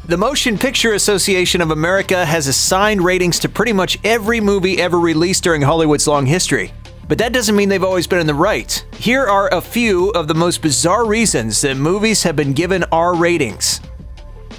The Motion Picture Association of America has assigned ratings to pretty much every movie ever released during Hollywood's long history. But that doesn't mean they've always been in the right. Here are a few of the most bizarre reasons that movies have been given R ratings.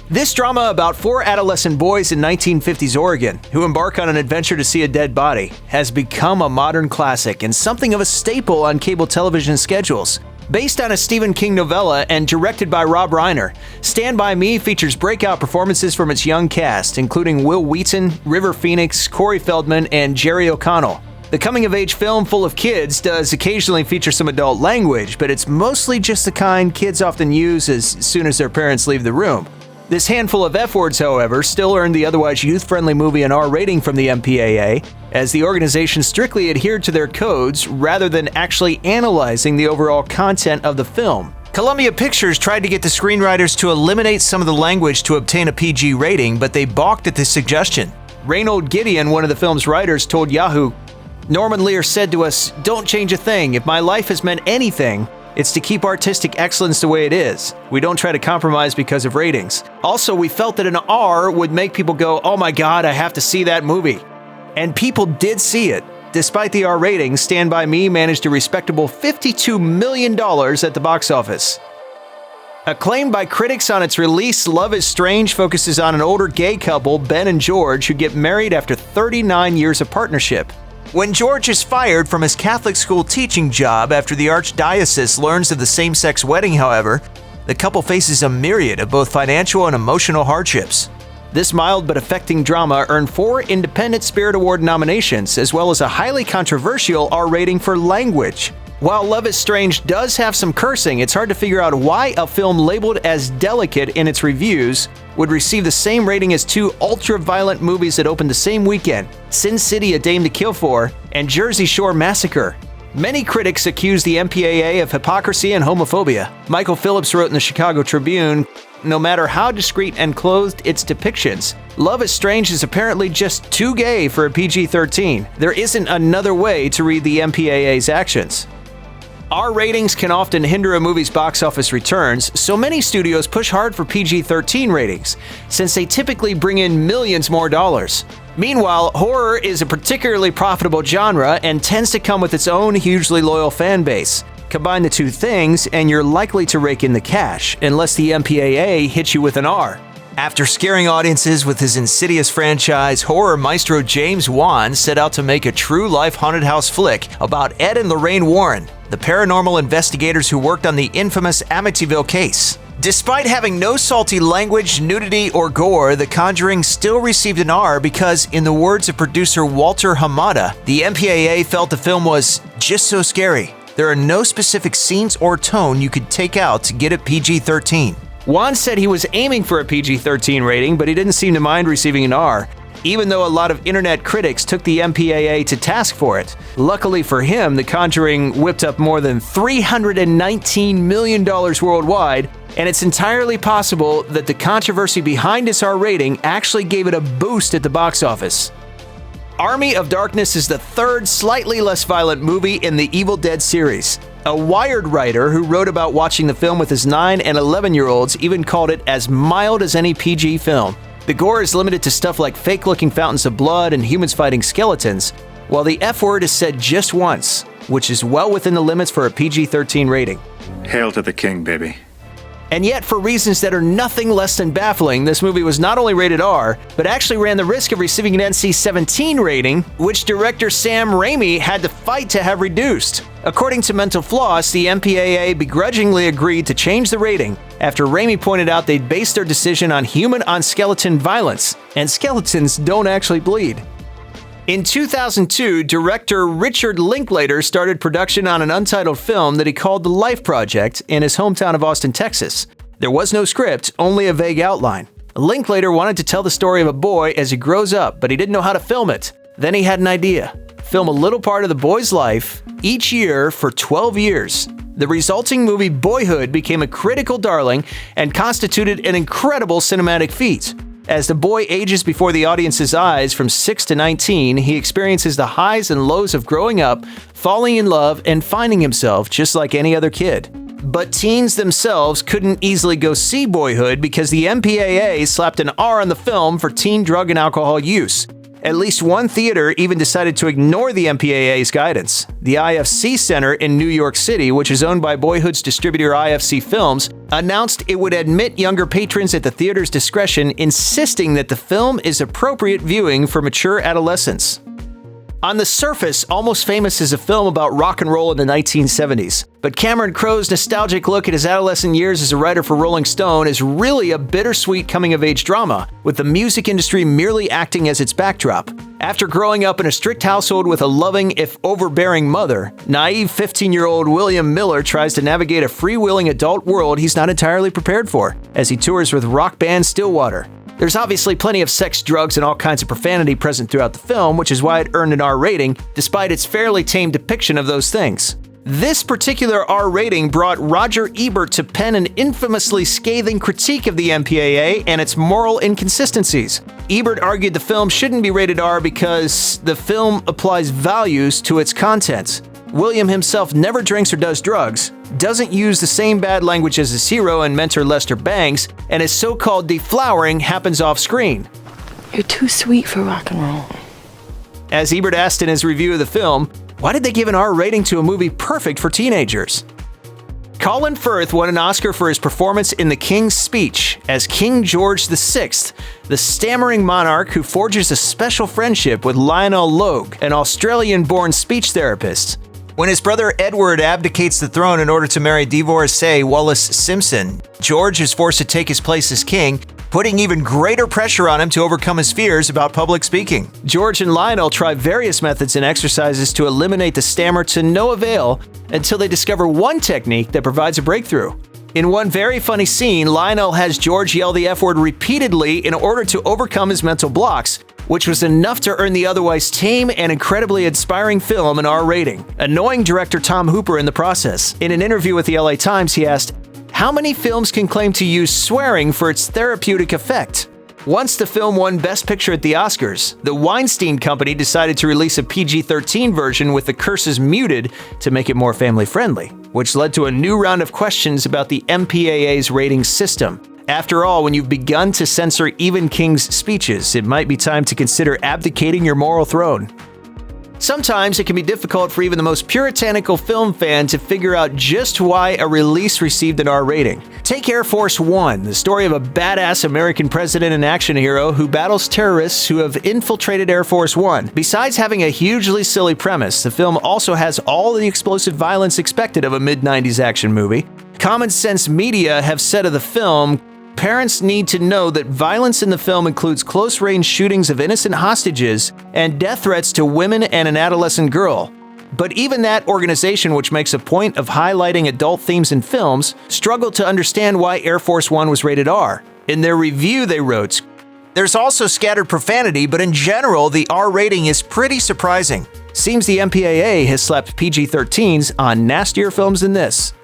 This drama about four adolescent boys in 1950s Oregon who embark on an adventure to see a dead body has become a modern classic and something of a staple on cable television schedules. Based on a Stephen King novella and directed by Rob Reiner, Stand By Me features breakout performances from its young cast, including Will Wheaton, River Phoenix, Corey Feldman, and Jerry O'Connell. The coming-of-age film full of kids does occasionally feature some adult language, but it's mostly just the kind kids often use as soon as their parents leave the room. This handful of F-words, however, still earned the otherwise youth-friendly movie an R rating from the MPAA, as the organization strictly adhered to their codes rather than actually analyzing the overall content of the film. Columbia Pictures tried to get the screenwriters to eliminate some of the language to obtain a PG rating, but they balked at this suggestion. Reynold Gideon, one of the film's writers, told Yahoo, "Norman Lear said to us, 'Don't change a thing. If my life has meant anything, it's to keep artistic excellence the way it is. We don't try to compromise because of ratings. Also, we felt that an R would make people go, oh my God, I have to see that movie.' And people did see it. Despite the R rating, Stand By Me managed a respectable $52 million at the box office. Acclaimed by critics on its release, Love is Strange focuses on an older gay couple, Ben and George, who get married after 39 years of partnership. When George is fired from his Catholic school teaching job after the archdiocese learns of the same-sex wedding, however, the couple faces a myriad of both financial and emotional hardships. This mild but affecting drama earned 4 Independent Spirit Award nominations, as well as a highly controversial R rating for language. While Love is Strange does have some cursing, it's hard to figure out why a film labeled as delicate in its reviews would receive the same rating as 2 ultra-violent movies that opened the same weekend, Sin City: A Dame to Kill For and Jersey Shore Massacre. Many critics accuse the MPAA of hypocrisy and homophobia. Michael Phillips wrote in the Chicago Tribune, "No matter how discreet and clothed its depictions, Love is Strange is apparently just too gay for a PG-13. There isn't another way to read the MPAA's actions." R ratings can often hinder a movie's box office returns, so many studios push hard for PG-13 ratings, since they typically bring in millions more dollars. Meanwhile, horror is a particularly profitable genre and tends to come with its own hugely loyal fan base. Combine the two things, and you're likely to rake in the cash, unless the MPAA hits you with an R. After scaring audiences with his Insidious franchise, horror maestro James Wan set out to make a true-life haunted house flick about Ed and Lorraine Warren, the paranormal investigators who worked on the infamous Amityville case. Despite having no salty language, nudity, or gore, The Conjuring still received an R because, in the words of producer Walter Hamada, the MPAA felt the film was just so scary. There are no specific scenes or tone you could take out to get it PG-13. Wan said he was aiming for a PG-13 rating, but he didn't seem to mind receiving an R, even though a lot of internet critics took the MPAA to task for it. Luckily for him, The Conjuring whipped up more than $319 million worldwide, and it's entirely possible that the controversy behind its R rating actually gave it a boost at the box office. Army of Darkness is the third slightly less violent movie in the Evil Dead series. A Wired writer who wrote about watching the film with his 9 and 11-year-olds even called it as mild as any PG film. The gore is limited to stuff like fake-looking fountains of blood and humans fighting skeletons, while the F-word is said just once, which is well within the limits for a PG-13 rating. Hail to the king, baby. And yet, for reasons that are nothing less than baffling, this movie was not only rated R, but actually ran the risk of receiving an NC-17 rating, which director Sam Raimi had to fight to have reduced. According to Mental Floss, the MPAA begrudgingly agreed to change the rating after Raimi pointed out they'd based their decision on human-on-skeleton violence, and skeletons don't actually bleed. In 2002, director Richard Linklater started production on an untitled film that he called The Life Project in his hometown of Austin, Texas. There was no script, only a vague outline. Linklater wanted to tell the story of a boy as he grows up, but he didn't know how to film it. Then he had an idea: film a little part of the boy's life each year for 12 years. The resulting movie Boyhood became a critical darling and constituted an incredible cinematic feat. As the boy ages before the audience's eyes from 6 to 19, he experiences the highs and lows of growing up, falling in love, and finding himself just like any other kid. But teens themselves couldn't easily go see Boyhood because the MPAA slapped an R on the film for teen drug and alcohol use. At least one theater even decided to ignore the MPAA's guidance. The IFC Center in New York City, which is owned by Boyhood's distributor IFC Films, announced it would admit younger patrons at the theater's discretion, insisting that the film is appropriate viewing for mature adolescents. On the surface, Almost Famous is a film about rock and roll in the 1970s. But Cameron Crowe's nostalgic look at his adolescent years as a writer for Rolling Stone is really a bittersweet coming-of-age drama, with the music industry merely acting as its backdrop. After growing up in a strict household with a loving, if overbearing mother, naive 15-year-old William Miller tries to navigate a freewheeling adult world he's not entirely prepared for, as he tours with rock band Stillwater. There's obviously plenty of sex, drugs, and all kinds of profanity present throughout the film, which is why it earned an R rating, despite its fairly tame depiction of those things. This particular R rating brought Roger Ebert to pen an infamously scathing critique of the MPAA and its moral inconsistencies. Ebert argued the film shouldn't be rated R because the film applies values to its contents. William himself never drinks or does drugs, doesn't use the same bad language as his hero and mentor Lester Bangs, and his so-called deflowering happens off-screen. You're too sweet for rock and roll. As Ebert asked in his review of the film, why did they give an R rating to a movie perfect for teenagers? Colin Firth won an Oscar for his performance in The King's Speech as King George VI, the stammering monarch who forges a special friendship with Lionel Logue, an Australian-born speech therapist. When his brother Edward abdicates the throne in order to marry divorcee Wallis Simpson, George is forced to take his place as king, putting even greater pressure on him to overcome his fears about public speaking. George and Lionel try various methods and exercises to eliminate the stammer to no avail until they discover one technique that provides a breakthrough. In one very funny scene, Lionel has George yell the F word repeatedly in order to overcome his mental blocks, which was enough to earn the otherwise tame and incredibly inspiring film an R rating, annoying director Tom Hooper in the process. In an interview with the LA Times, he asked, "How many films can claim to use swearing for its therapeutic effect?" Once the film won Best Picture at the Oscars, the Weinstein Company decided to release a PG-13 version with the curses muted to make it more family-friendly, which led to a new round of questions about the MPAA's rating system. After all, when you've begun to censor even King's speeches, it might be time to consider abdicating your moral throne. Sometimes it can be difficult for even the most puritanical film fan to figure out just why a release received an R rating. Take Air Force One, the story of a badass American president and action hero who battles terrorists who have infiltrated Air Force One. Besides having a hugely silly premise, the film also has all the explosive violence expected of a mid-90s action movie. Common Sense Media have said of the film, "Parents need to know that violence in the film includes close-range shootings of innocent hostages and death threats to women and an adolescent girl." But even that organization, which makes a point of highlighting adult themes in films, struggled to understand why Air Force One was rated R. In their review, they wrote, "There's also scattered profanity, but in general, the R rating is pretty surprising. Seems the MPAA has slapped PG-13s on nastier films than this."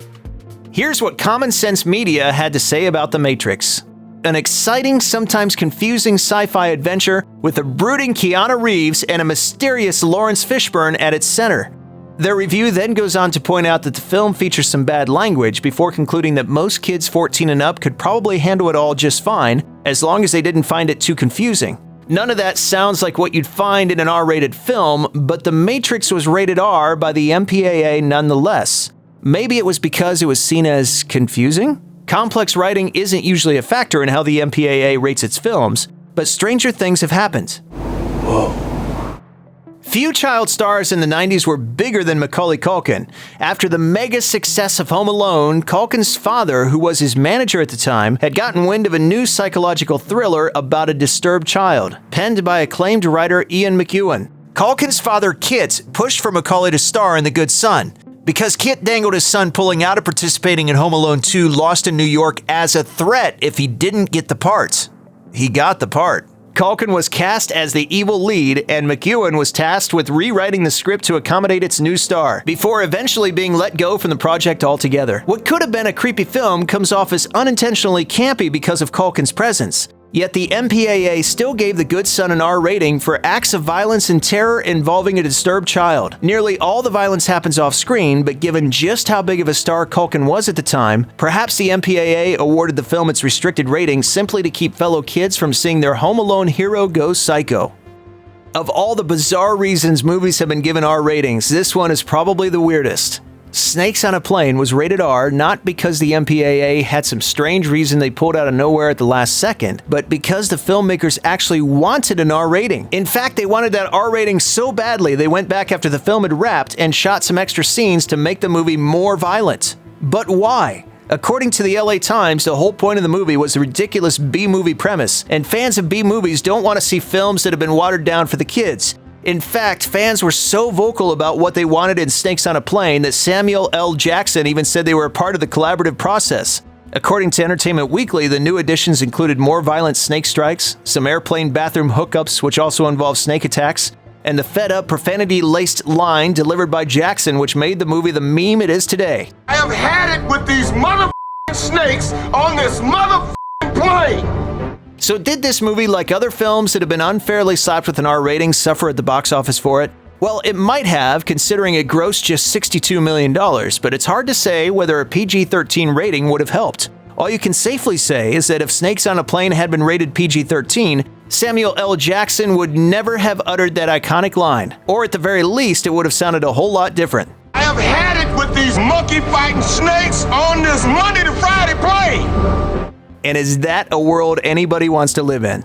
Here's what Common Sense Media had to say about The Matrix. An exciting, sometimes confusing sci-fi adventure with a brooding Keanu Reeves and a mysterious Lawrence Fishburne at its center. Their review then goes on to point out that the film features some bad language before concluding that most kids 14 and up could probably handle it all just fine, as long as they didn't find it too confusing. None of that sounds like what you'd find in an R-rated film, but The Matrix was rated R by the MPAA nonetheless. Maybe it was because it was seen as confusing? Complex writing isn't usually a factor in how the MPAA rates its films, but stranger things have happened. Whoa. Few child stars in the 90s were bigger than Macaulay Culkin. After the mega success of Home Alone, Culkin's father, who was his manager at the time, had gotten wind of a new psychological thriller about a disturbed child, penned by acclaimed writer Ian McEwan. Culkin's father, Kit, pushed for Macaulay to star in The Good Son, because Kit dangled his son pulling out of participating in Home Alone 2 Lost in New York as a threat if he didn't get the part. He got the part. Culkin was cast as the evil lead, and McEwan was tasked with rewriting the script to accommodate its new star, before eventually being let go from the project altogether. What could have been a creepy film comes off as unintentionally campy because of Culkin's presence. Yet the MPAA still gave The Good Son an R rating for acts of violence and terror involving a disturbed child. Nearly all the violence happens off-screen, but given just how big of a star Culkin was at the time, perhaps the MPAA awarded the film its restricted rating simply to keep fellow kids from seeing their Home Alone hero go psycho. Of all the bizarre reasons movies have been given R ratings, this one is probably the weirdest. Snakes on a Plane was rated R not because the MPAA had some strange reason they pulled out of nowhere at the last second, but because the filmmakers actually wanted an R rating. In fact, they wanted that R rating so badly they went back after the film had wrapped and shot some extra scenes to make the movie more violent. But why? According to the LA Times, the whole point of the movie was the ridiculous B-movie premise, and fans of B-movies don't want to see films that have been watered down for the kids. In fact, fans were so vocal about what they wanted in Snakes on a Plane that Samuel L. Jackson even said they were a part of the collaborative process. According to Entertainment Weekly, the new additions included more violent snake strikes, some airplane bathroom hookups which also involve snake attacks, and the fed-up, profanity-laced line delivered by Jackson which made the movie the meme it is today. I have had it with these motherfucking snakes on this motherfucking plane! So did this movie, like other films that have been unfairly slapped with an R rating, suffer at the box office for it? Well, it might have, considering it grossed just $62 million, but it's hard to say whether a PG-13 rating would have helped. All you can safely say is that if Snakes on a Plane had been rated PG-13, Samuel L. Jackson would never have uttered that iconic line, or at the very least, it would have sounded a whole lot different. I have had it with these monkey-fighting snakes on this Monday to Friday plane! And is that a world anybody wants to live in?